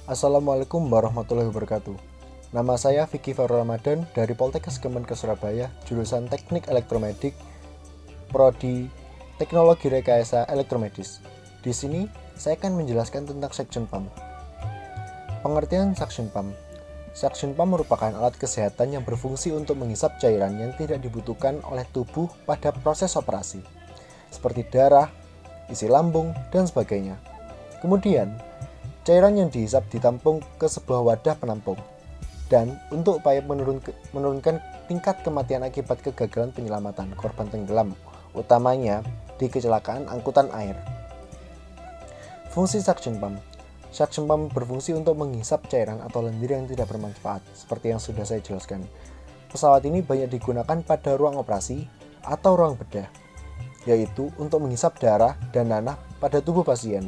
Assalamualaikum warahmatullahi wabarakatuh. Nama saya Vicky Farul Ramadan dari Poltekkes Kemenkes Surabaya, jurusan Teknik Elektromedik, Prodi Teknologi Rekayasa Elektromedis. Di sini saya akan menjelaskan tentang suction pump. Pengertian suction pump. Suction pump merupakan alat kesehatan yang berfungsi untuk menghisap cairan yang tidak dibutuhkan oleh tubuh pada proses operasi, seperti darah, isi lambung, dan sebagainya. Kemudian, cairan yang dihisap ditampung ke sebuah wadah penampung. Dan untuk upaya menurunkan tingkat kematian akibat kegagalan penyelamatan korban tenggelam, utamanya di kecelakaan angkutan air. Fungsi suction pump. Suction pump berfungsi untuk menghisap cairan atau lendir yang tidak bermanfaat, seperti yang sudah saya jelaskan. Pesawat ini banyak digunakan pada ruang operasi atau ruang bedah, yaitu untuk menghisap darah dan nanah pada tubuh pasien.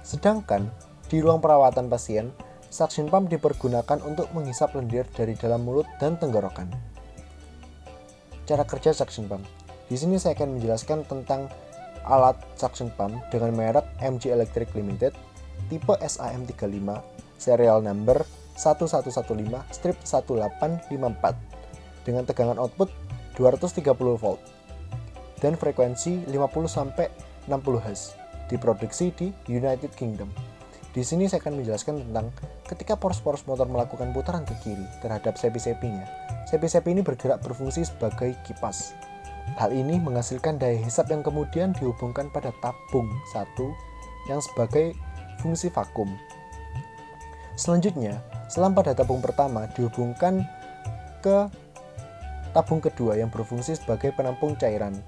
Sedangkan di ruang perawatan pasien, suction pump dipergunakan untuk menghisap lendir dari dalam mulut dan tenggorokan. Cara kerja suction pump. Di sini saya akan menjelaskan tentang alat suction pump dengan merek MG Electric Limited, tipe SAM35, serial number 1115-1854, dengan tegangan output 230 volt dan frekuensi 50-60 Hz, diproduksi di United Kingdom. Di sini saya akan menjelaskan tentang ketika poros-poros motor melakukan putaran ke kiri terhadap sepi-sepinya. Sepi-sepi ini bergerak berfungsi sebagai kipas. Hal ini menghasilkan daya hisap yang kemudian dihubungkan pada tabung satu yang sebagai fungsi vakum. Selanjutnya, selang pada tabung pertama dihubungkan ke tabung kedua yang berfungsi sebagai penampung cairan.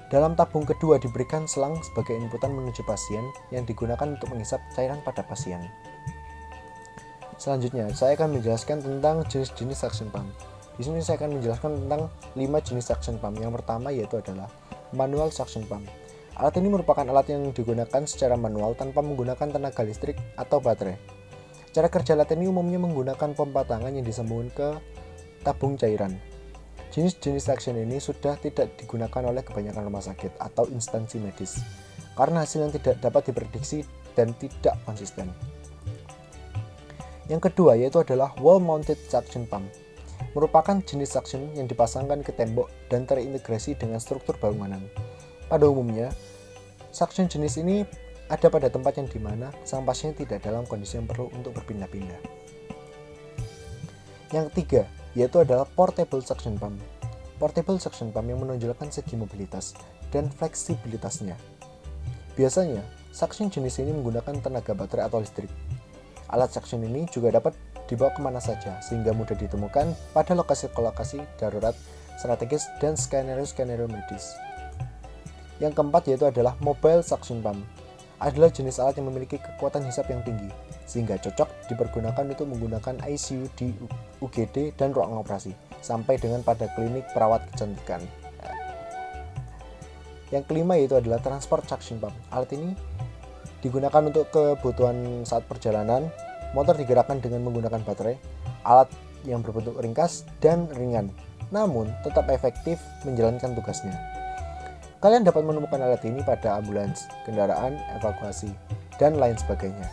Dalam tabung kedua diberikan selang sebagai inputan menuju pasien yang digunakan untuk menghisap cairan pada pasien. Selanjutnya, saya akan menjelaskan tentang jenis-jenis suction pump. Di sini saya akan menjelaskan tentang 5 jenis suction pump. Yang pertama yaitu adalah manual suction pump. Alat ini merupakan alat yang digunakan secara manual tanpa menggunakan tenaga listrik atau baterai. Cara kerja alat ini umumnya menggunakan pompa tangan yang disambungkan ke tabung cairan. Jenis-jenis suction ini sudah tidak digunakan oleh kebanyakan rumah sakit atau instansi medis karena hasil yang tidak dapat diprediksi dan tidak konsisten. Yang kedua yaitu adalah wall-mounted suction pump. Merupakan jenis suction yang dipasangkan ke tembok dan terintegrasi dengan struktur bangunan. Pada umumnya, suction jenis ini ada pada tempat yang dimana sang pasien tidak dalam kondisi yang perlu untuk berpindah-pindah. Yang ketiga, yaitu adalah portable suction pump. Portable suction pump yang menonjolkan segi mobilitas dan fleksibilitasnya. Biasanya, suction jenis ini menggunakan tenaga baterai atau listrik. Alat suction ini juga dapat dibawa kemana saja, sehingga mudah ditemukan pada lokasi-lokasi darurat, strategis, dan skenario-skenario medis. Yang keempat yaitu adalah mobile suction pump. Adalah jenis alat yang memiliki kekuatan hisap yang tinggi, sehingga cocok dipergunakan untuk menggunakan ICU di UGD dan ruang operasi, sampai dengan pada klinik perawat kecantikan. Yang kelima yaitu adalah transport suction pump. Alat ini digunakan untuk kebutuhan saat perjalanan. Motor digerakkan dengan menggunakan baterai, alat yang berbentuk ringkas dan ringan, namun tetap efektif menjalankan tugasnya. Kalian dapat menemukan alat ini pada ambulans, kendaraan evakuasi, dan lain sebagainya.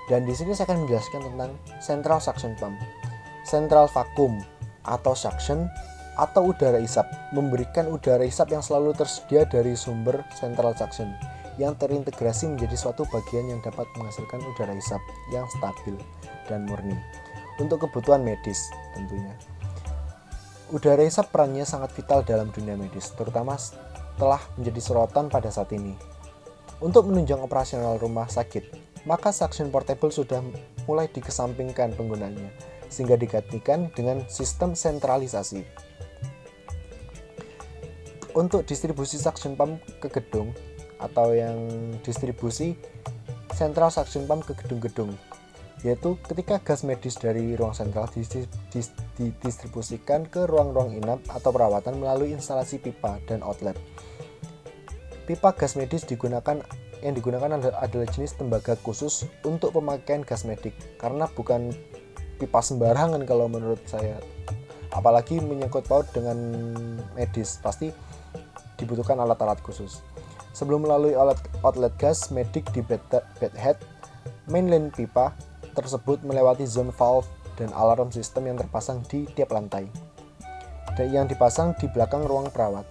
Dan di sini saya akan menjelaskan tentang central suction pump. Central vacuum atau suction atau udara hisap memberikan udara hisap yang selalu tersedia dari sumber central suction yang terintegrasi menjadi suatu bagian yang dapat menghasilkan udara hisap yang stabil dan murni untuk kebutuhan medis tentunya. Udara hisap perannya sangat vital dalam dunia medis, terutama setelah menjadi sorotan pada saat ini. Untuk menunjang operasional rumah sakit, maka suction portable sudah mulai dikesampingkan penggunaannya, sehingga digantikan dengan sistem sentralisasi. Untuk distribusi suction pump ke gedung, atau yang distribusi central suction pump ke gedung-gedung, yaitu ketika gas medis dari ruang sentral didistribusikan ke ruang-ruang inap atau perawatan melalui instalasi pipa dan outlet. Pipa gas medis yang digunakan adalah jenis tembaga khusus untuk pemakaian gas medik, karena bukan pipa sembarangan kalau menurut saya, apalagi menyangkut paut dengan medis, pasti dibutuhkan alat-alat khusus. Sebelum melalui outlet gas medik di bedhead, mainline pipa tersebut melewati zone valve dan alarm sistem yang terpasang di tiap lantai dan yang dipasang di belakang ruang perawat.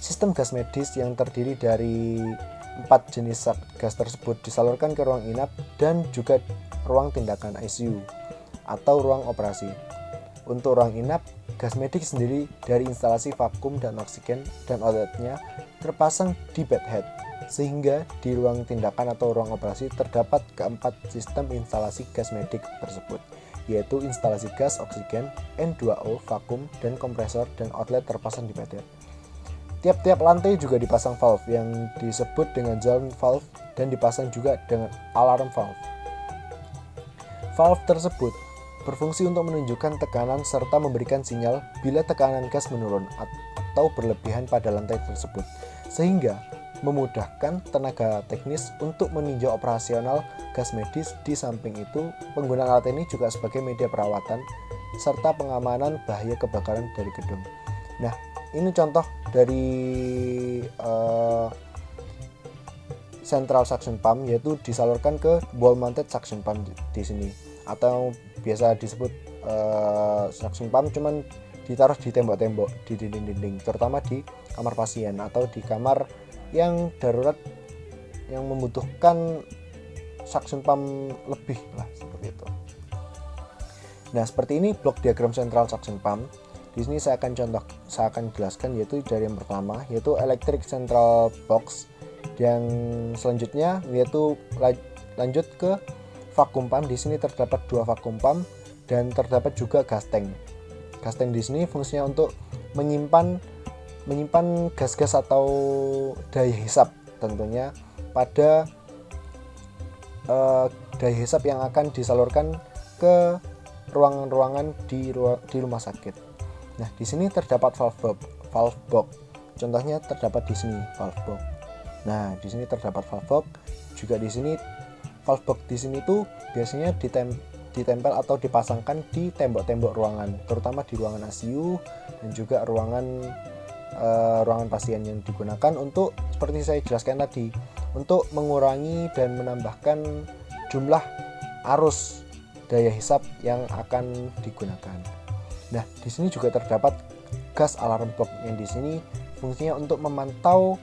Sistem gas medis yang terdiri dari 4 jenis gas tersebut disalurkan ke ruang inap dan juga ruang tindakan ICU atau ruang operasi. Untuk ruang inap, gas medik sendiri dari instalasi vakum dan oksigen dan outletnya terpasang di bedhead, sehingga di ruang tindakan atau ruang operasi terdapat keempat sistem instalasi gas medik tersebut, yaitu instalasi gas oksigen, N2O, vakum, dan kompresor dan outlet terpasang di bedhead. Tiap-tiap lantai juga dipasang valve yang disebut dengan zone valve dan dipasang juga dengan alarm valve. Valve tersebut berfungsi untuk menunjukkan tekanan serta memberikan sinyal bila tekanan gas menurun atau berlebihan pada lantai tersebut, sehingga memudahkan tenaga teknis untuk meninjau operasional gas medis. Di samping itu, penggunaan alat ini juga sebagai media perawatan serta pengamanan bahaya kebakaran dari gedung. Nah, ini contoh dari central suction pump, yaitu disalurkan ke wall mounted suction pump di sini, atau biasa disebut suction pump, cuman ditaruh di tembok-tembok, di dinding-dinding, terutama di kamar pasien atau di kamar yang darurat yang membutuhkan suction pump lebih lah, seperti itu. Nah, seperti ini blok diagram central suction pump. Di sini saya akan jelaskan, yaitu dari yang pertama, yaitu electric central box. Yang selanjutnya yaitu lanjut ke vacuum pump. Di sini terdapat 2 vacuum pump dan terdapat juga gas tank. Gas tank di sini fungsinya untuk menyimpan gas-gas atau daya hisap tentunya pada daya hisap yang akan disalurkan ke ruangan-ruangan di rumah sakit. Nah, di sini terdapat valve box. Contohnya terdapat di sini valve box. Nah, di sini terdapat valve box. Juga di sini valve box di sini tuh biasanya ditempel atau dipasangkan di tembok-tembok ruangan, terutama di ruangan ICU dan juga ruangan pasien yang digunakan untuk, seperti saya jelaskan tadi, untuk mengurangi dan menambahkan jumlah arus daya hisap yang akan digunakan. Nah, di sini juga terdapat gas alarm box yang di sini fungsinya untuk memantau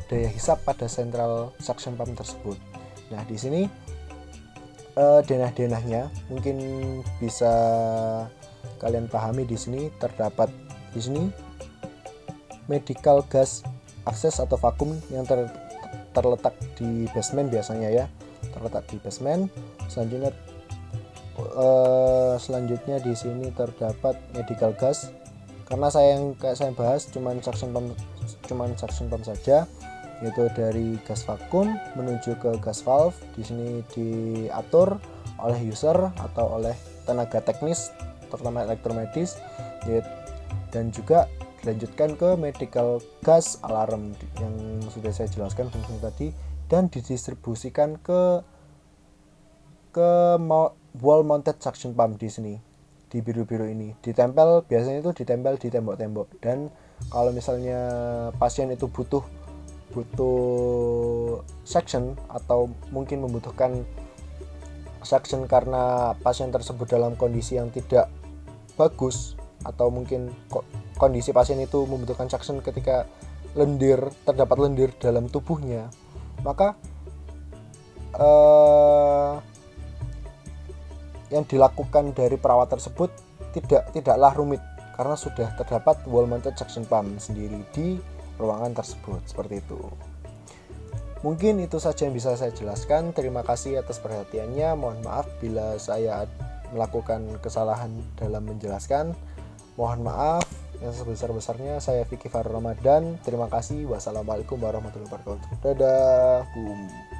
daya hisap pada central suction pump tersebut. Nah, di sini denah-denahnya mungkin bisa kalian pahami. Di sini terdapat di sini medical gas access atau vakum yang terletak di basement biasanya ya, terletak di basement. Selanjutnya di sini terdapat medical gas. Karena saya bahas cuman suction pump saja, yaitu dari gas vakum menuju ke gas valve. Di sini diatur oleh user atau oleh tenaga teknis, terutama elektromedis, dan juga dilanjutkan ke medical gas alarm yang sudah saya jelaskan fungsinya tadi, dan didistribusikan ke wall mounted suction pump. Di sini di biru-biru ini biasanya itu ditempel di tembok-tembok. Dan kalau misalnya pasien itu butuh suction atau mungkin membutuhkan suction karena pasien tersebut dalam kondisi yang tidak bagus, atau mungkin kondisi pasien itu membutuhkan suction ketika terdapat lendir dalam tubuhnya, maka yang dilakukan dari perawat tersebut tidaklah rumit, karena sudah terdapat wall mounted suction pump sendiri di ruangan tersebut. Seperti itu. Mungkin itu saja yang bisa saya jelaskan. Terima kasih atas perhatiannya. Mohon maaf bila saya melakukan kesalahan dalam menjelaskan. Mohon maaf yang sebesar-besarnya. Saya Vicky Farul Ramadan. Terima kasih. Wassalamualaikum warahmatullahi wabarakatuh. Dadah. Boom.